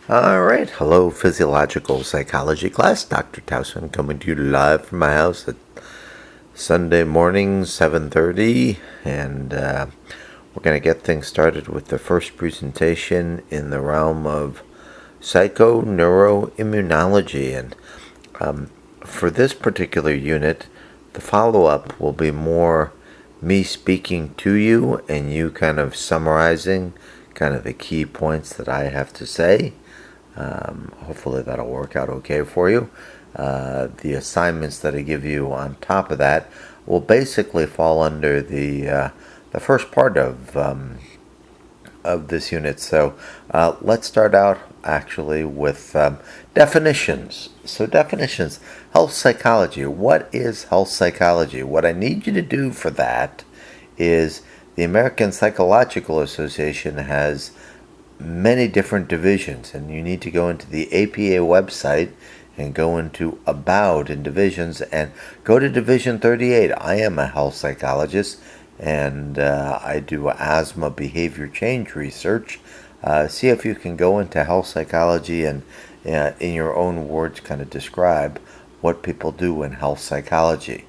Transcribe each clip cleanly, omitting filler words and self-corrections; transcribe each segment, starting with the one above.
All right, hello, physiological psychology class. Dr. Towson coming to you live from my house at Sunday morning, 7:30, and we're going to get things started with the first presentation in the realm of psychoneuroimmunology. And for this particular unit, the follow-up will be more me speaking to you and you kind of summarizing kind of the key points that I have to say. Hopefully that'll work out okay for you. The assignments that I give you on top of that will basically fall under the first part of this unit. So let's start out actually with definitions. So definitions, health psychology. What is health psychology? What I need you to do for that is the American Psychological Association has many different divisions, and you need to go into the APA website and go into About in divisions and go to Division 38. I am a health psychologist, and I do asthma behavior change research. See if you can go into health psychology and in your own words kind of describe what people do in health psychology.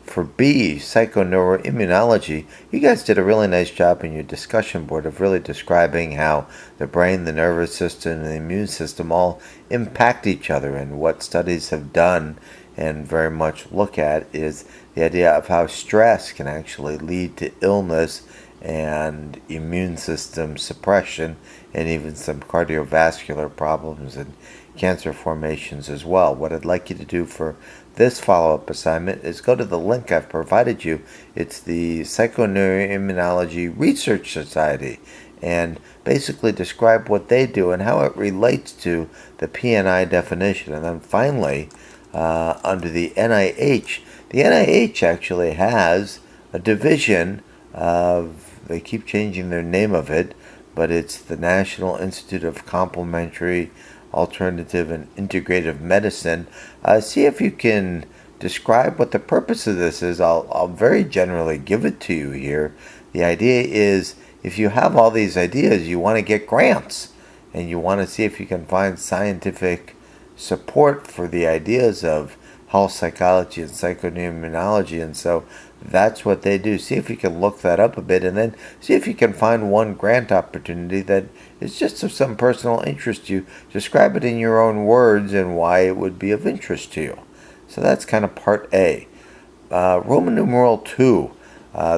For B, psychoneuroimmunology, you guys did a really nice job in your discussion board of really describing how the brain, the nervous system, and the immune system all impact each other, and what studies have done and very much look at is the idea of how stress can actually lead to illness and immune system suppression and even some cardiovascular problems and cancer formations as well. What I'd like you to do for this follow-up assignment is go to the link I've provided you. It's the Psychoneuroimmunology Research Society, and basically describe what they do and how it relates to the PNI definition. And then finally, under the NIH actually has a division of, they keep changing their name of it, but it's the National Institute of Complementary, Alternative, and Integrative Medicine. See if you can describe what the purpose of this is. I'll very generally give it to you here. The idea is, if you have all these ideas, you want to get grants, and you want to see if you can find scientific support for the ideas of health psychology and psychoneuroimmunology, and so that's what they do. See if you can look that up a bit, and then see if you can find one grant opportunity that is just of some personal interest to you. Describe it in your own words and why it would be of interest to you. So that's kind of part A. Roman numeral 2.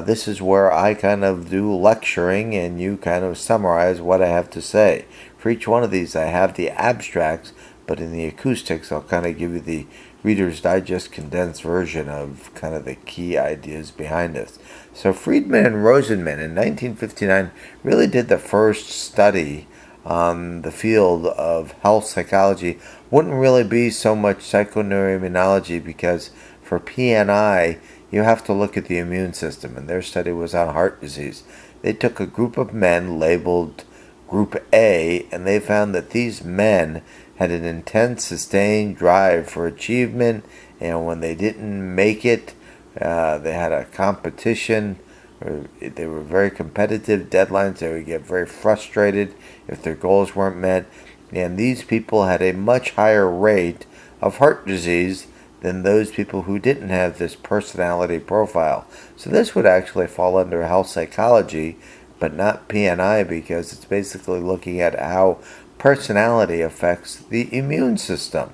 This is where I kind of do lecturing and you kind of summarize what I have to say. For each one of these I have the abstracts, but in the acoustics I'll kind of give you the Reader's Digest condensed version of kind of the key ideas behind this. So Friedman and Rosenman in 1959 really did the first study on the field of health psychology. Wouldn't really be so much psychoneuroimmunology, because for PNI you have to look at the immune system, and their study was on heart disease. They took a group of men labeled Group A, and they found that these men had an intense, sustained drive for achievement, and when they didn't make it, they had a competition, or they were very competitive, deadlines, they would get very frustrated if their goals weren't met, and these people had a much higher rate of heart disease than those people who didn't have this personality profile. So this would actually fall under health psychology, but not PNI, because it's basically looking at how personality affects the immune system.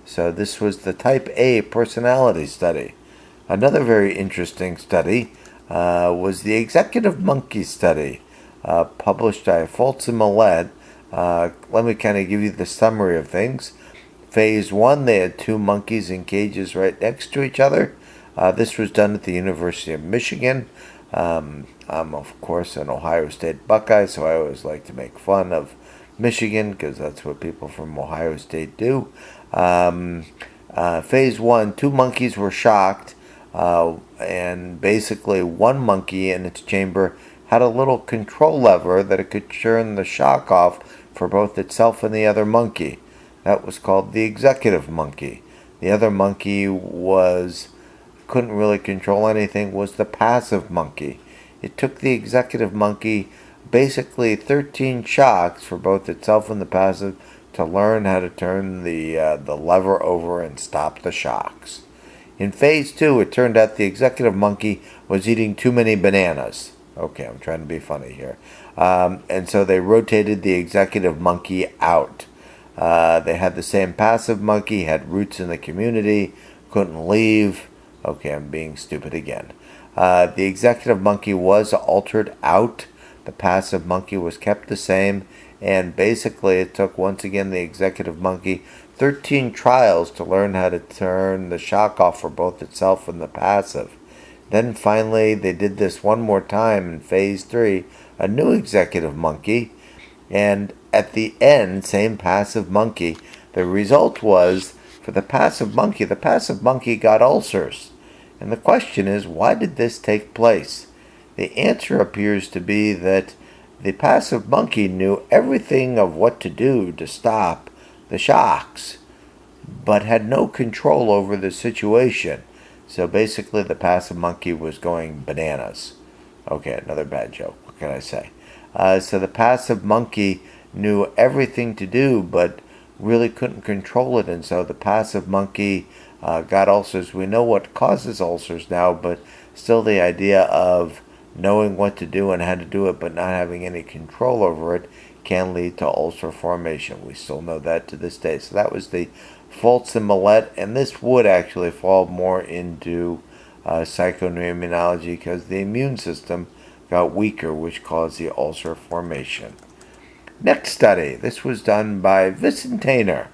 So this was the type A personality study. Another very interesting study was the executive monkey study, published by Foltz and Millett. Let me kind of give you the summary of things. Phase 1, they had 2 monkeys in cages right next to each other. This was done at the University of Michigan. I'm, of course, an Ohio State Buckeye, so I always like to make fun of Michigan, because that's what people from Ohio State do. Phase 1, 2 monkeys were shocked, and basically one monkey in its chamber had a little control lever that it could turn the shock off for both itself and the other monkey. That was called the executive monkey. The other monkey couldn't really control anything, was the passive monkey. It took the executive monkey basically 13 shocks for both itself and the passive to learn how to turn the lever over and stop the shocks. In phase 2, it turned out the executive monkey was eating too many bananas. Okay, I'm trying to be funny here. And so they rotated the executive monkey out. They had the same passive monkey, had roots in the community, couldn't leave. Okay, I'm being stupid again. The executive monkey was altered out. The passive monkey was kept the same. And basically, it took, once again, the executive monkey 13 trials to learn how to turn the shock off for both itself and the passive. Then finally, they did this one more time in phase 3, a new executive monkey. And at the end, same passive monkey, the result was, for the passive monkey got ulcers. And the question is, why did this take place? The answer appears to be that the passive monkey knew everything of what to do to stop the shocks, but had no control over the situation. So basically, the passive monkey was going bananas. Okay, another bad joke. What can I say? So the passive monkey knew everything to do, but really couldn't control it, and so the passive monkey got ulcers. We know what causes ulcers now, but still the idea of knowing what to do and how to do it, but not having any control over it, can lead to ulcer formation. We still know that to this day. So that was the faults in Millet, and this would actually fall more into psychoneuroimmunology because the immune system got weaker, which caused the ulcer formation. Next study. This was done by Vicentainer.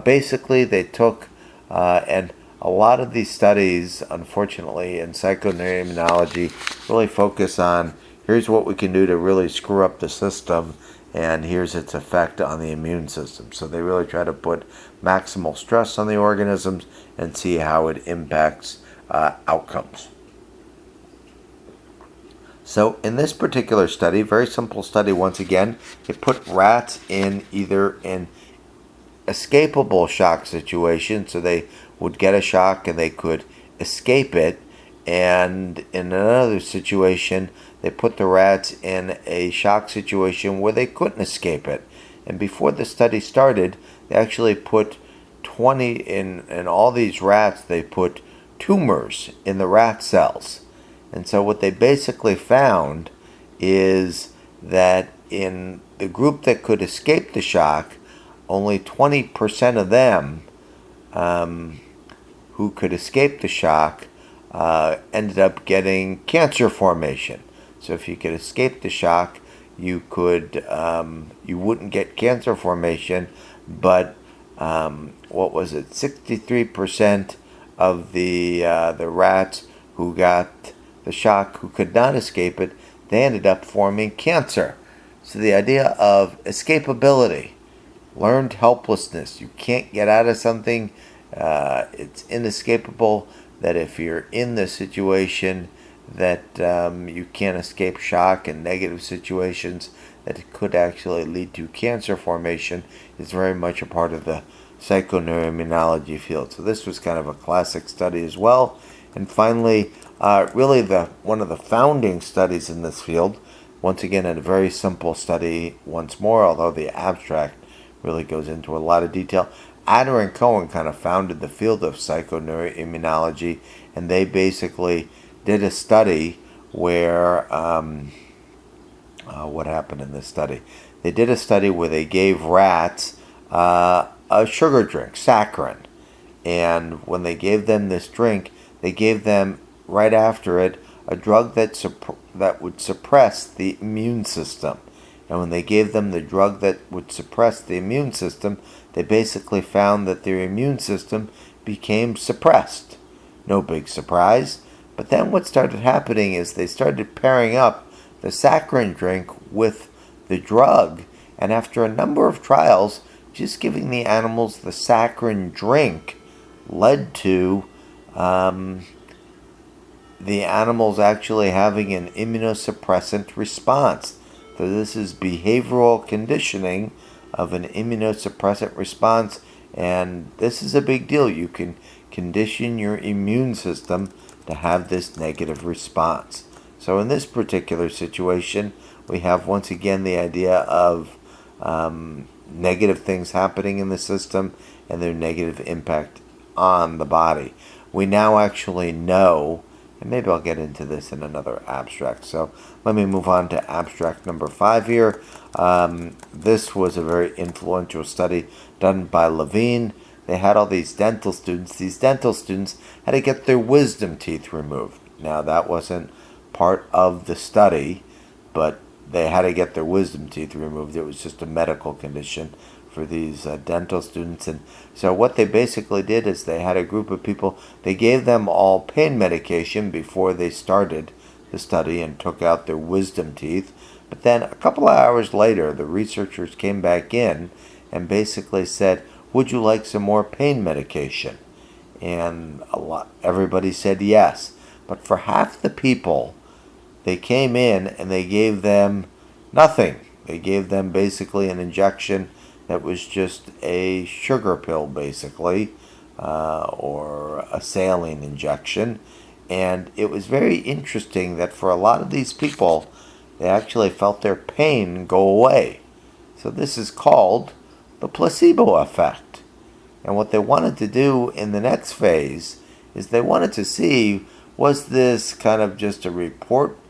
Basically, they took, and a lot of these studies, unfortunately, in psychoneuroimmunology really focus on, here's what we can do to really screw up the system, and here's its effect on the immune system. So they really try to put maximal stress on the organisms and see how it impacts outcomes. So in this particular study, very simple study once again, they put rats in either an escapable shock situation, so they would get a shock and they could escape it, and in another situation, they put the rats in a shock situation where they couldn't escape it. And before the study started, they actually put 20 in all these rats. They put tumors in the rat cells. And so what they basically found is that in the group that could escape the shock, only 20% of them who could escape the shock ended up getting cancer formation. So if you could escape the shock, you wouldn't get cancer formation, but 63% of the rats who got the shock, who could not escape it, they ended up forming cancer. So the idea of escapability, learned helplessness, you can't get out of something, it's inescapable, that if you're in the situation that you can't escape shock and negative situations, that it could actually lead to cancer formation, is very much a part of the psychoneuroimmunology field. So this was kind of a classic study as well. And finally, really one of the founding studies in this field, once again a very simple study once more, although the abstract really goes into a lot of detail. Adder and Cohen kind of founded the field of psychoneuroimmunology, and they basically did a study where, what happened in this study? They did a study where they gave rats a sugar drink, saccharin, and when they gave them this drink, they gave them right after it a drug that would suppress the immune system. And when they gave them the drug that would suppress the immune system, they basically found that their immune system became suppressed. No big surprise. But then what started happening is they started pairing up the saccharin drink with the drug. And after a number of trials, just giving the animals the saccharin drink led to the animals actually having an immunosuppressant response. So this is behavioral conditioning of an immunosuppressant response, and this is a big deal. You can condition your immune system to have this negative response. So in this particular situation, we have once again the idea of negative things happening in the system and their negative impact on the body. We now actually know, and maybe I'll get into this in another abstract. So let me move on to abstract number 5 here. This was a very influential study done by Levine. They had all these dental students. These dental students had to get their wisdom teeth removed. Now, that wasn't part of the study, but they had to get their wisdom teeth removed. It was just a medical condition for these dental students. And so what they basically did is they had a group of people, they gave them all pain medication before they started the study and took out their wisdom teeth. But then a couple of hours later, the researchers came back in and basically said, would you like some more pain medication? And everybody said yes. But for half the people, they came in and they gave them nothing. They gave them basically an injection that was just a sugar pill, basically, or a saline injection. And it was very interesting that for a lot of these people, they actually felt their pain go away. So this is called the placebo effect. And what they wanted to do in the next phase is they wanted to see, was this kind of just a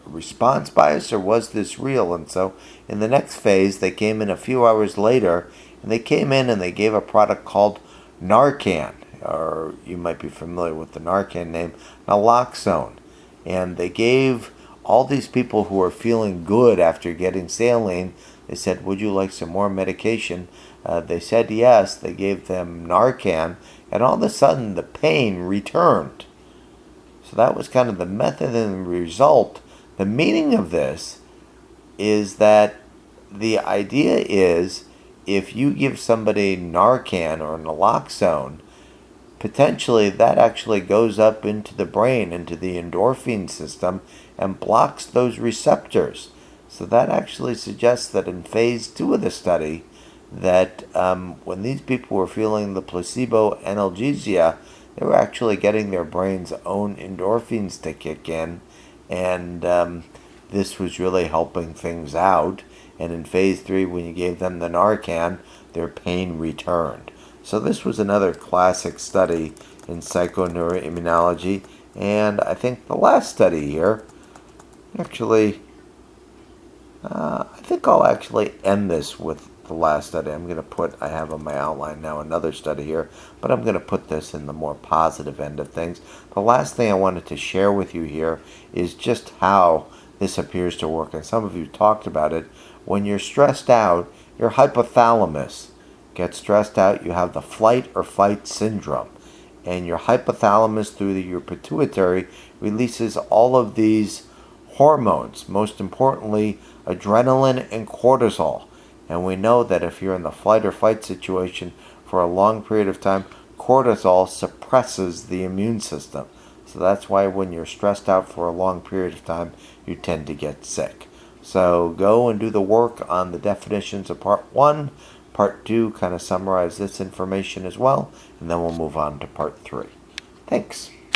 response bias, or was this real? And so in the next phase, they came in a few hours later, and they came in and they gave a product called Narcan, or you might be familiar with the Narcan name, naloxone. And they gave all these people who were feeling good after getting saline, they said, would you like some more medication? They said yes. They gave them Narcan, and all of a sudden the pain returned. So that was kind of the method and the result. The meaning of this is that the idea is, if you give somebody Narcan or naloxone, potentially that actually goes up into the brain, into the endorphin system, and blocks those receptors. So that actually suggests that in phase 2 of the study, that when these people were feeling the placebo analgesia, they were actually getting their brain's own endorphins to kick in, and this was really helping things out. And in phase 3, when you gave them the Narcan, their pain returned. So this was another classic study in psychoneuroimmunology. And I think the last study here, actually, I think I'll actually end this with the last study. I have on my outline now another study here, but I'm going to put this in the more positive end of things. The last thing I wanted to share with you here is just how this appears to work. And some of you talked about it. When you're stressed out, your hypothalamus gets stressed out. You have the flight or fight syndrome. And your hypothalamus, through your pituitary, releases all of these hormones, most importantly, adrenaline and cortisol. And we know that if you're in the flight or fight situation for a long period of time, cortisol suppresses the immune system. So that's why when you're stressed out for a long period of time, you tend to get sick. So go and do the work on the definitions of part 1. Part 2 kind of summarize this information as well, and then we'll move on to part 3. Thanks.